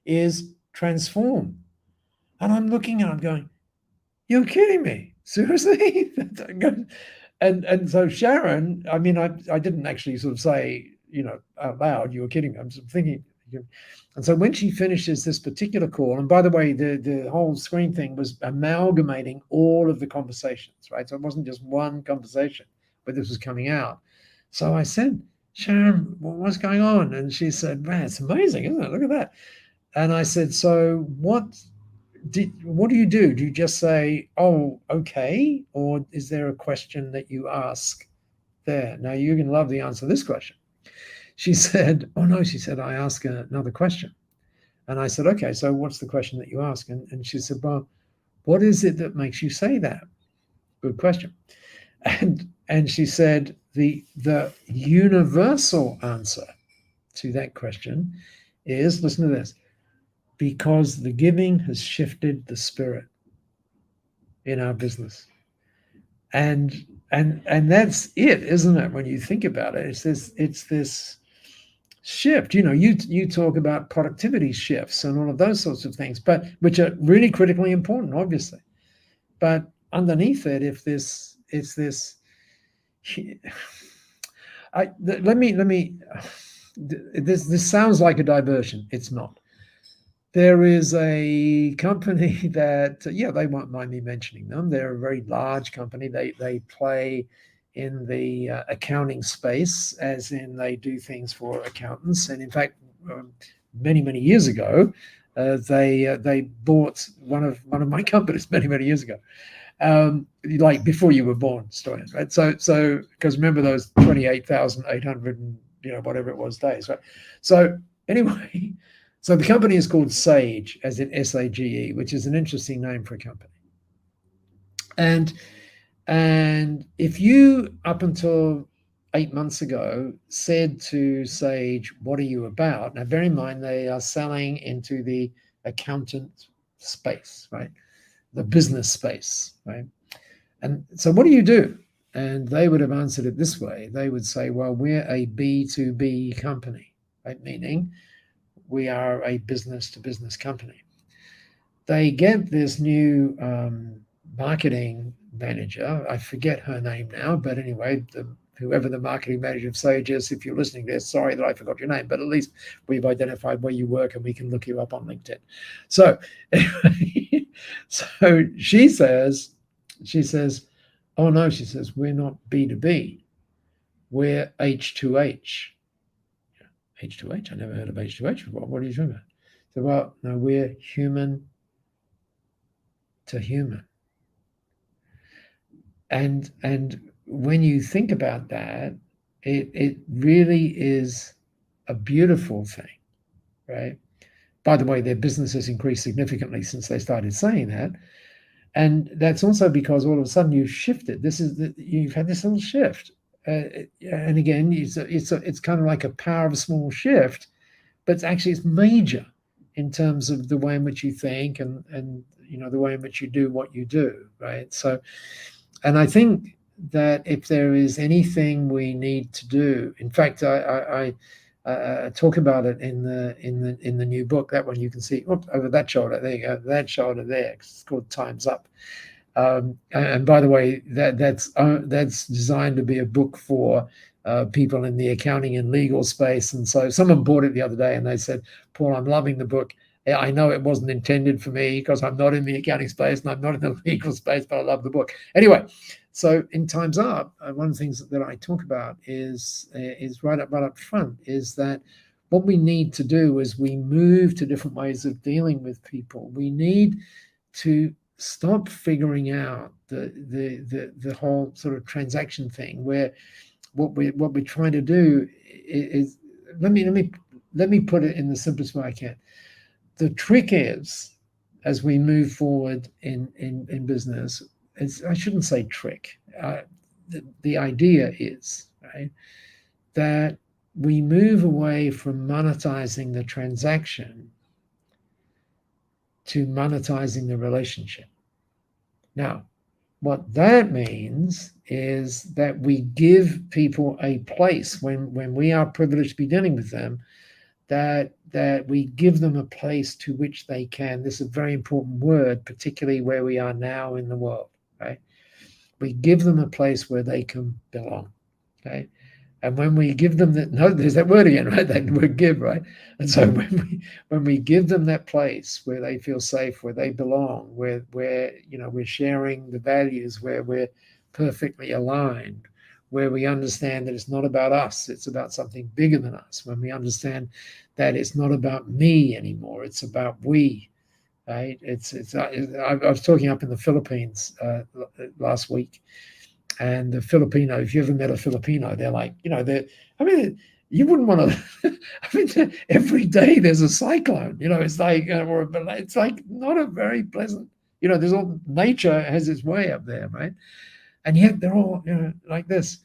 is transform. And I'm looking and I'm going, you're kidding me. Seriously? And so Sharon, I mean, I didn't actually sort of say, out loud, you were kidding me. I'm sort of thinking. And so when she finishes this particular call, and by the way, the whole screen thing was amalgamating all of the conversations, right? So it wasn't just one conversation, but this was coming out. So I said, Sharon, what's going on? And she said, man, it's amazing, isn't it? Look at that. And I said, so what do you do? Do you just say, oh, okay? Or is there a question that you ask there? Now, you're going to love the answer to this question. She said, oh, no, she said, I ask another question. And I said, okay, so what's the question that you ask? And she said, well, what is it that makes you say that? Good question. And she said, the universal answer to that question is, listen to this, because the giving has shifted the spirit in our business. And that's it, isn't it? When you think about it, it's this shift. You talk about productivity shifts and all of those sorts of things, but which are really critically important, obviously. But underneath it, this sounds like a diversion. It's not. There is a company that, they won't mind me mentioning them. They're a very large company. They play in the accounting space, as in they do things for accountants. And in fact, many, many years ago, they bought one of my companies many years ago. Like before you were born, Stoyan, right? So because remember those 28,800 and whatever it was days, right? So anyway, so the company is called Sage, as in SAGE, which is an interesting name for a company. And if you, up until 8 months ago said to Sage, "What are you about?" Now, bear in mind, they are selling into the accountant space, right? The business space, right? And so, what do you do? And they would have answered it this way. They would say, "Well, we're a B2B company," right? Meaning we are a business to business company. They get this new marketing manager. I forget her name now, but anyway, whoever the marketing manager of Sage is, if you're listening there, sorry that I forgot your name, but at least we've identified where you work and we can look you up on LinkedIn. So, anyway, so she says, "Oh no," she says, "we're not B2B, we're H2H." H2H? I never heard of H2H before. What are you talking about? So, well, no, we're human to human. And when you think about that, it really is a beautiful thing, right? By the way, their business has increased significantly since they started saying that. And that's also because all of a sudden you've shifted. You've had this little shift. And again, it's kind of like a power of a small shift, but it's major in terms of the way in which you think and the way in which you do what you do, right? So, and I think that if there is anything we need to do, in fact, I talk about it in the new book. That one you can see over that shoulder. There you go, that shoulder there. It's called Time's Up. And by the way, that's designed to be a book for people in the accounting and legal space. And so someone bought it the other day and they said, "Paul, I'm loving the book. I know it wasn't intended for me because I'm not in the accounting space and I'm not in the legal space, but I love the book." Anyway, so in Time's Up, one of the things that I talk about is right up front is that what we need to do is we move to different ways of dealing with people. We need to stop figuring out the whole sort of transaction thing, where what we're trying to do is let me put it in the simplest way I can. The trick is, as we move forward in business, I shouldn't say trick. The idea is, right, that we move away from monetizing the transaction to monetizing the relationship. Now, what that means is that we give people a place when we are privileged to be dealing with them, that we give them a place to which they can. This is a very important word, particularly where we are now in the world, right? We give them a place where they can belong, okay? And when we give them that, no, there's that word again, right? That word give, right? And so when we give them that place where they feel safe, where they belong, where we're sharing the values, where we're perfectly aligned, where we understand that it's not about us, it's about something bigger than us. When we understand that it's not about me anymore, it's about we, right? I was talking up in the Philippines last week. And the Filipino, if you ever met a Filipino, they're like, you wouldn't want to. Every day there's a cyclone. It's like, it's like not a very pleasant. There's all nature has its way up there, right? And yet they're all like this.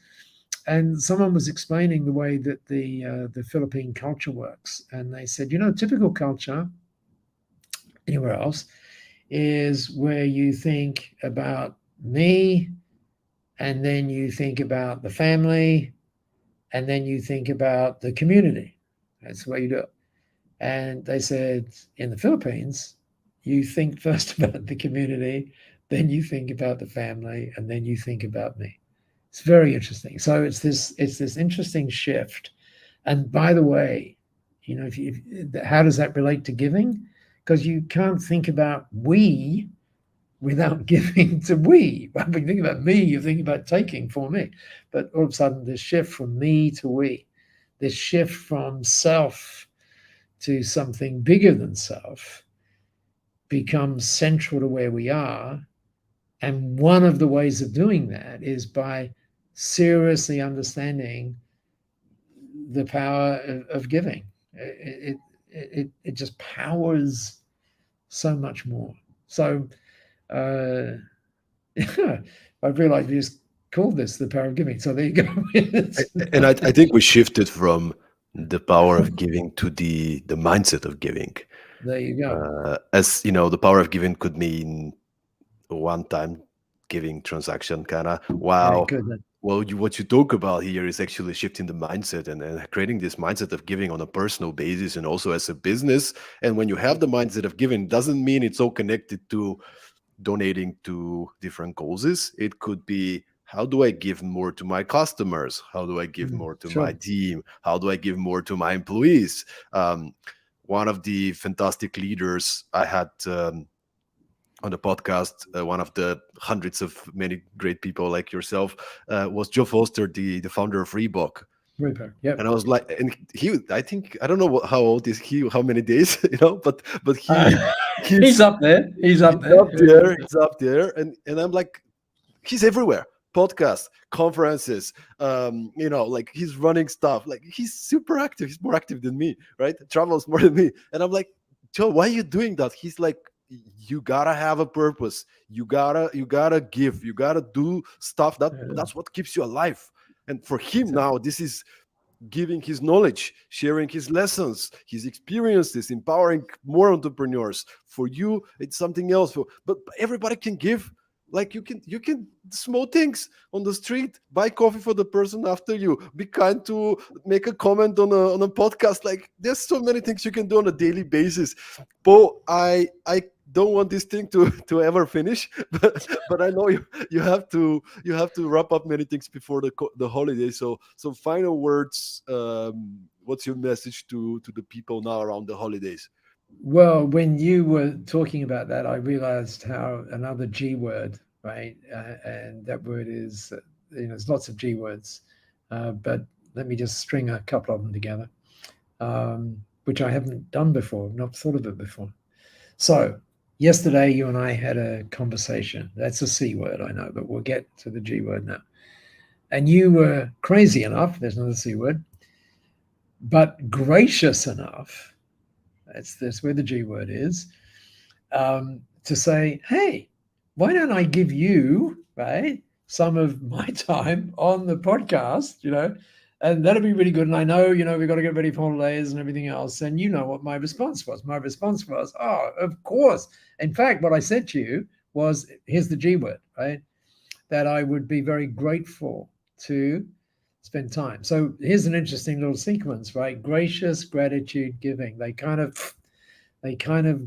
And someone was explaining the way that the Philippine culture works, and they said, typical culture anywhere else is where you think about me, and then you think about the family, and then you think about the community. That's the way you do it. And they said, in the Philippines, you think first about the community, then you think about the family, and then you think about me. It's very interesting. So it's this interesting shift. And by the way, how does that relate to giving? Because you can't think about we without giving to we. When you think about me, you think about taking for me. But all of a sudden, this shift from me to we, this shift from self to something bigger than self becomes central to where we are. And one of the ways of doing that is by seriously understanding the power of giving. It just powers so much more. So, I realized we just called this the power of giving. So there you go. And I think we shifted from the power of giving to the mindset of giving. There you go. As you know, the power of giving could mean a one-time giving transaction, kind of. Yeah, Wow. good. Well, what you talk about here is actually shifting the mindset and creating this mindset of giving on a personal basis and also as a business. And when you have the mindset of giving, doesn't mean it's all connected to donating to different causes. It could be, how do I give more to my customers? How do I give more to my Sure. team? How do I give more to my employees? One of the fantastic leaders I had on the podcast, one of the hundreds of many great people like yourself, was Joe Foster, the founder of Reebok. Repo. Yep. And I was like, and he, I think, I don't know how old is he, how many days, but He's up there. He's up there. he's up there, and I'm like, he's everywhere. Podcasts, conferences, like he's running stuff. Like he's super active. He's more active than me, right? Travels more than me. And I'm like, Joe, why are you doing that? He's like, you gotta have a purpose. You gotta give. You gotta do stuff that's what keeps you alive. And for him now, this is giving his knowledge, sharing his lessons, his experiences, empowering more entrepreneurs. For you, it's something else. But everybody can give. Like you can small things on the street, buy coffee for the person after you, be kind to make a comment on a podcast. Like there's so many things you can do on a daily basis. Bo, I don't want this thing to ever finish, but I know you have to wrap up many things before the holiday. So final words. What's your message to the people now around the holidays? Well, when you were talking about that, I realized how another G word, right? And that word is, there's lots of G words, but let me just string a couple of them together, which I haven't done before, not thought of it before. So, yesterday, you and I had a conversation. That's a C word, I know, but we'll get to the G word now. And you were crazy enough, there's another C word, but gracious enough, that's where the G word is, to say, hey, why don't I give you, right, some of my time on the podcast, and that'll be really good. And I know, we've got to get ready for holidays and everything else. And you know what my response was. My response was, oh, of course. In fact, what I said to you was, here's the G word, right, that I would be very grateful to spend time. So here's an interesting little sequence, right? Gracious, gratitude, giving. They kind of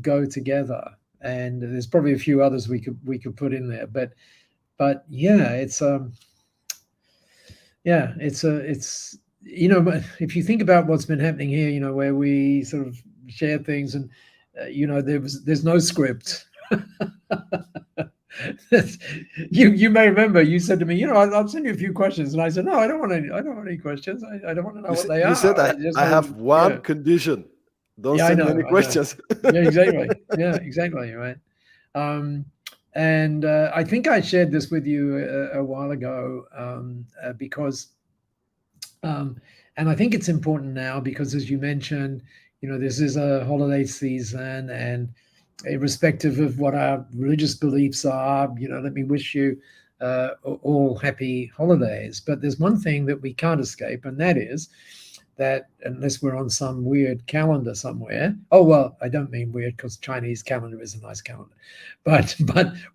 go together. And there's probably a few others we could put in there, but yeah, it's if you think about what's been happening here, where we sort of share things, and there's no script. You may remember you said to me, I'll send you a few questions, and I said, no, I don't want any questions. I don't want to know what they are. You said I have one condition. Don't send me any questions. Yeah, exactly. Yeah, exactly. Right. And I think I shared this with you a while ago, because, and I think it's important now because, as you mentioned, this is a holiday season, and irrespective of what our religious beliefs are, let me wish you all happy holidays. But there's one thing that we can't escape, and that is that, unless we're on some weird calendar somewhere. Oh, well, I don't mean weird, because Chinese calendar is a nice calendar. But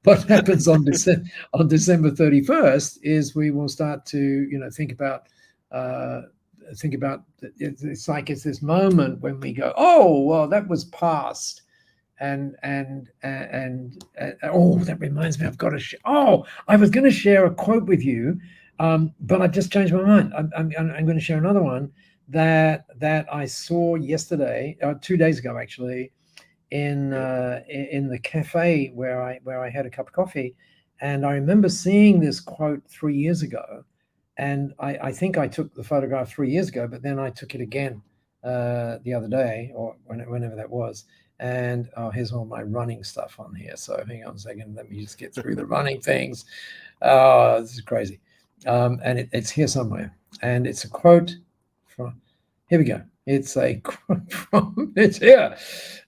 what happens on December 31st is we will start to think about it's like it's this moment when we go, oh, well, that was past. And that reminds me, I've got to I was going to share a quote with you, but I've just changed my mind. I'm going to share another one that I saw yesterday, 2 days ago actually, in the cafe where I had a cup of coffee, and I remember seeing this quote 3 years ago, and I think I took the photograph 3 years ago, but then I took it again the other day, or whenever that was. And here's all my running stuff on here. So hang on a second. Let me just get through the running things. Oh, this is crazy. And it's here somewhere. And it's a quote from, here we go. It's a quote from, it's here.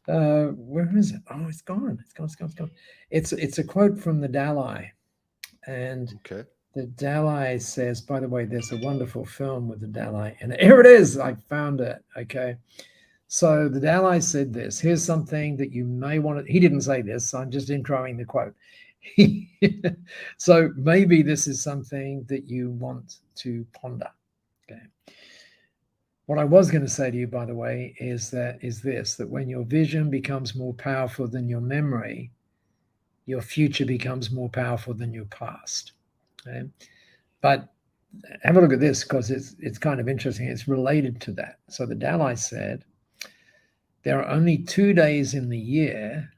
Where is it? Oh, it's gone. It's gone. It's a quote from the Dalai. And okay. The Dalai says, by the way, there's a wonderful film with the Dalai, and here it is. I found it. Okay. So the Dalai said this. Here's something that you may want to. He didn't say this. I'm just introing the quote. So maybe this is something that you want to ponder. Okay. What I was going to say to you, by the way, is this: that when your vision becomes more powerful than your memory, your future becomes more powerful than your past. Okay? But have a look at this, because it's kind of interesting. It's related to that. So the Dalai said, there are only 2 days in the year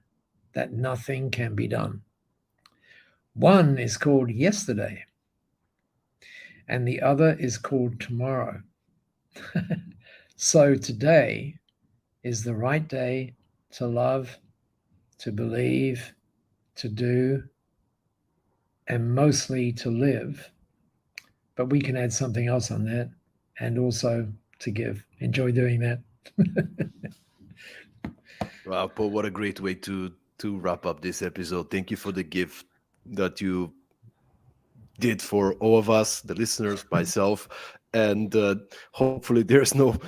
that nothing can be done. One is called yesterday, and the other is called tomorrow. So today is the right day to love, to believe, to do, and mostly to live. But we can add something else on that, and also to give. Enjoy doing that. Wow, Paul, what a great way to wrap up this episode. Thank you for the gift that you did for all of us, the listeners, myself, and hopefully there's no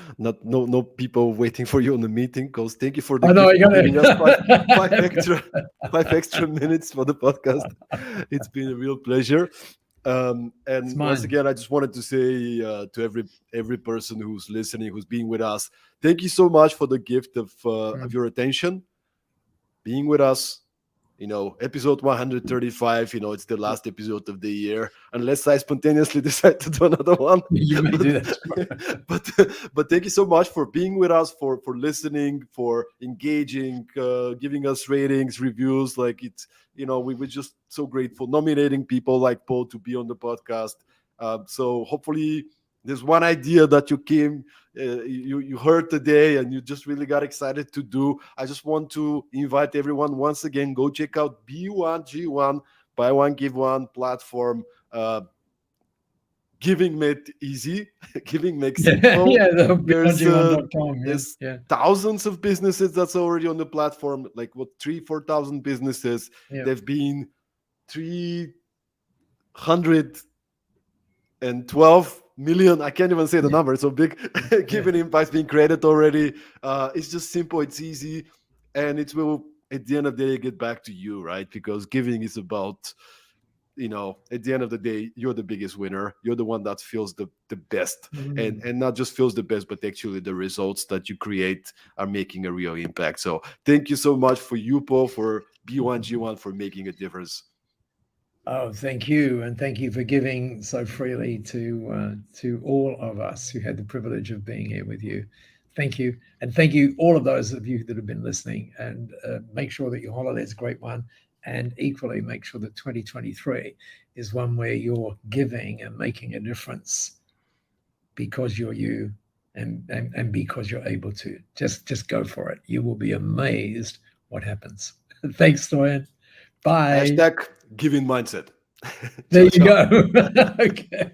people waiting for you on the meeting. Because thank you for the gift for giving us five extra minutes for the podcast. It's been a real pleasure. And once again, I just wanted to say to every person who's listening, who's being with us, thank you so much for the gift of your attention, being with us. Episode 135, it's the last episode of the year, unless I spontaneously decide to do another one. You may do that. But thank you so much for being with us, for listening, for engaging, giving us ratings, reviews. Like we were just so grateful, nominating people like Paul to be on the podcast. So hopefully there's one idea that you heard today and you just really got excited to do. I just want to invite everyone once again, go check out B1G1, buy one, give one platform. Giving made easy. Giving makes simple. There's thousands of businesses that's already on the platform, like 3,000-4,000 businesses. They've been 312 million, I can't even say the number, it's so big. Giving impacts being created already. It's just simple, it's easy, and it will at the end of the day get back to you, right? Because giving is about, at the end of the day, you're the biggest winner. You're the one that feels the best, and not just feels the best, but actually the results that you create are making a real impact. So thank you so much for you, Paul, for B1G1, for making a difference. Oh, thank you. And thank you for giving so freely to all of us who had the privilege of being here with you. Thank you. And thank you, all of those of you that have been listening. And make sure that your holiday is a great one. And equally, make sure that 2023 is one where you're giving and making a difference because you're you and because you're able to. Just go for it. You will be amazed what happens. Thanks, Stoyan. Bye. # giving mindset. There you go. Okay.